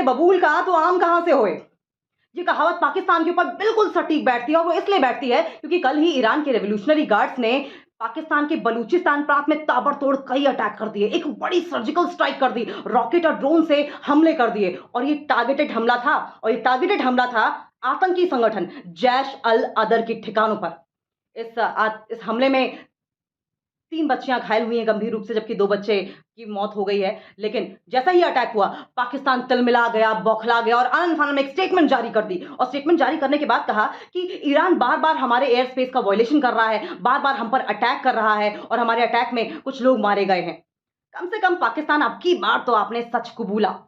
बबूल कहाँ तो आम कहाँ से होए। ये कहावत पाकिस्तान के ऊपर बिल्कुल सटीक बैठती है और वो इसलिए बैठती है क्योंकि कल ही ईरान के रेवोल्यूशनरी गार्ड्स ने पाकिस्तान के बलूचिस्तान प्रांत में ताबड़तोड़ कई अटैक कर दिए, एक बड़ी सर्जिकल स्ट्राइक कर दी, रॉकेट और ड्रोन से हमले कर दिए और ये टारगेटेड हमला था आतंकी संगठन जैश अल अदर के ठिकानों पर। इस हमले में 3 बच्चियां घायल हुई हैं गंभीर रूप से, जबकि 2 बच्चे की मौत हो गई है। लेकिन जैसा ही अटैक हुआ, पाकिस्तान तिलमिला गया, बौखला गया और आनन-फानन में एक स्टेटमेंट जारी कर दी और स्टेटमेंट जारी करने के बाद कहा कि ईरान बार-बार हमारे एयर स्पेस का वायलेशन कर रहा है, बार-बार हम पर अटैक कर रहा है और हमारे अटैक में कुछ लोग मारे गए हैं। कम से कम पाकिस्तान, अब की बार तो आपने सच कबूला।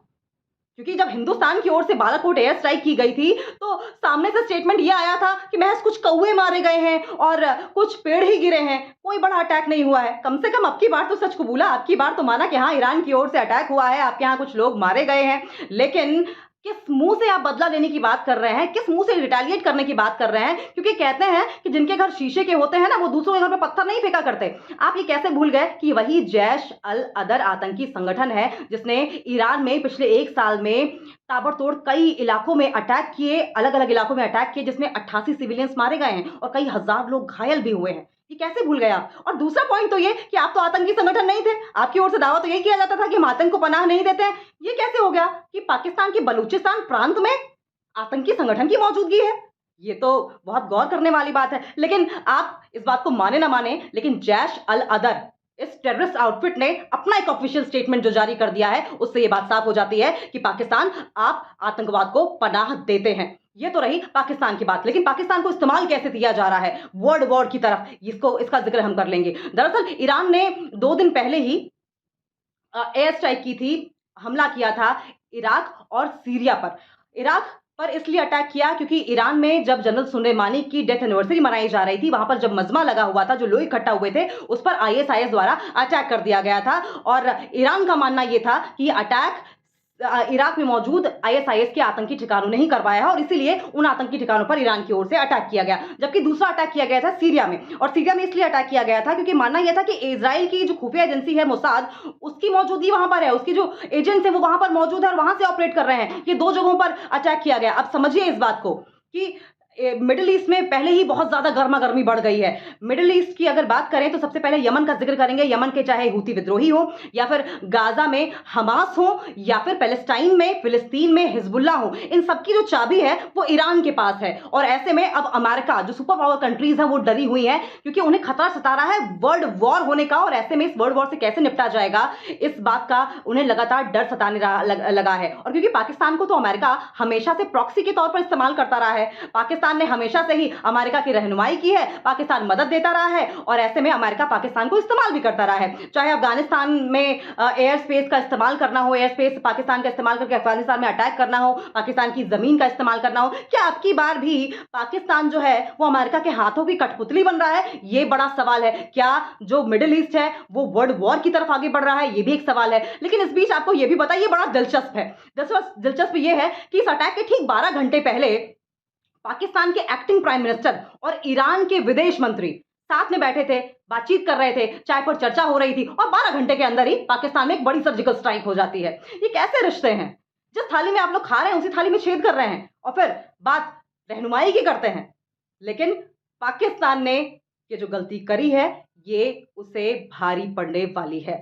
क्योंकि जब हिंदुस्तान की ओर से बालाकोट एयर स्ट्राइक की गई थी, तो सामने से स्टेटमेंट ये आया था कि महज कुछ कौवे मारे गए हैं और कुछ पेड़ ही गिरे हैं, कोई बड़ा अटैक नहीं हुआ है। कम से कम अब की बार तो सच कबूला, अब की बार तो माना कि हाँ, ईरान की ओर से अटैक हुआ है, आपके यहाँ कुछ लोग मारे गए हैं। लेकिन किस मुंह से आप बदला लेने की बात कर रहे हैं, किस मुंह से रिटेलिएट करने की बात कर रहे हैं? क्योंकि कहते हैं कि जिनके घर शीशे के होते हैं ना, वो दूसरों के घर पे पत्थर नहीं फेंका करते। आप ये कैसे भूल गए कि वही जैश अल अदर आतंकी संगठन है जिसने ईरान में पिछले 1 साल में ताबड़तोड़ कई इलाकों में अटैक किए, अलग-अलग इलाकों में अटैक किए, जिसमें 88 सिविलियंस मारे गए हैं और कई हज़ार लोग घायल भी हुए हैं। ये कैसे भूल गए आप? और दूसरा पॉइंट तो ये कि आप तो आतंकी संगठन नहीं थे। आपकी ओर से दावा तो यही किया जाता था कि हम आतंक को पनाह नहीं देते हैं। ये कैसे हो गया कि पाकिस्तान के बलूचिस्तान प्रांत में आतंकी संगठन की मौजूदगी है? ये तो बहुत गौर करने वाली बात है। लेकिन आप इस बात को माने ना माने, लेकिन जैश अल अदर, इस टेररिस्ट आउटफिट ने अपना एक ऑफिशियल स्टेटमेंट जो जारी कर दिया है, उससे ये बात साफ हो जाती है कि पाकिस्तान, आप आतंकवाद को पनाह देते हैं। ये तो रही पाकिस्तान की बात, लेकिन पाकिस्तान को इस्तेमाल कैसे किया जा रहा है वर्ल्ड वॉर की तरफ, इसका जिक्र हम कर लेंगे। दरअसल ईरान ने 2 दिन पहले ही एयर स्ट्राइक की थी, हमला किया था इराक और सीरिया पर। इराक पर इसलिए अटैक किया क्योंकि ईरान में जब जनरल सुलेमानी की डेथ एनिवर्सरी मनाई जा रही थी, वहां पर जब मजमा लगा हुआ था, जो लोग इकट्ठा हुए थे, उस पर आईएसआईएस द्वारा अटैक कर दिया गया था और ईरान का मानना यह था कि ये अटैक इराक में मौजूद आईएसआईएस के आतंकी ठिकानों ने ही करवाया है और इसीलिए उन आतंकी ठिकानों पर ईरान की ओर से अटैक किया गया। जबकि दूसरा अटैक किया गया था सीरिया में, और सीरिया में इसलिए अटैक किया गया था क्योंकि मानना यह था कि इजराइल की जो खुफिया एजेंसी है मोसाद, उसकी मौजूदगी वहां पर है, उसकी जो एजेंट्स है वो वहां पर मौजूद है और वहां से ऑपरेट कर रहे हैं। ये 2 जगहों पर अटैक किया गया। अब समझिए इस बात को कि मिडिल ईस्ट में पहले ही बहुत ज्यादा गर्मा-गर्मी बढ़ गई है। मिडिल ईस्ट की अगर बात करें तो सबसे पहले यमन का जिक्र करेंगे। यमन के चाहे हूती विद्रोही हो या फिर गाजा में हमास हो या फिर पैलेस्टाइन में, फिलिस्तीन में हिजबुल्लाह हो, इन सबकी जो चाबी है वो ईरान के पास है। और ऐसे में अब अमेरिका, जो सुपर पावर कंट्रीज है, वो डरी हुई है क्योंकि उन्हें खतरा सता रहा है वर्ल्ड वॉर होने का। और ऐसे में इस वर्ल्ड वॉर से कैसे निपटा जाएगा, इस बात का उन्हें लगातार डर सताने लगा है। और क्योंकि पाकिस्तान को तो अमेरिका हमेशा से प्रॉक्सी के तौर पर इस्तेमाल करता रहा है, पाकिस्तान ने हमेशा से ही अमेरिका की रहनुमाई की है, पाकिस्तान मदद देता रहा है और ऐसे में अमेरिका पाकिस्तान को इस्तेमाल भी करता रहा है। चाहे अफगानिस्तान में एयर स्पेस का इस्तेमाल करना हो, एयर स्पेस पाकिस्तान का इस्तेमाल करके अफगानिस्तान में अटैक करना हो, पाकिस्तान की जमीन का इस्तेमाल करना हो, क्या अब की बार भी पाकिस्तान जो है वो अमेरिका के हाथों की कठपुतली बन रहा है? ये बड़ा सवाल है। क्या जो मिडिल ईस्ट है वो वर्ल्ड वॉर की तरफ आगे बढ़ रहा है? ये भी एक सवाल है। लेकिन इस बीच आपको ये भी बताइए, बड़ा दिलचस्प है। दिलचस्प ये है कि इस अटैक के ठीक 12 घंटे पहले पाकिस्तान के एक्टिंग प्राइम मिनिस्टर और ईरान के विदेश मंत्री साथ में बैठे थे, बातचीत कर रहे थे, चाय पर चर्चा हो रही थी और 12 घंटे के अंदर ही पाकिस्तान में एक बड़ी सर्जिकल स्ट्राइक हो जाती है। ये कैसे रिश्ते हैं? जिस थाली में आप लोग खा रहे हैं उसी थाली में छेद कर रहे हैं और फिर बात रहनुमाई की करते हैं। लेकिन पाकिस्तान ने ये जो गलती करी है, ये उसे भारी पड़ने वाली है।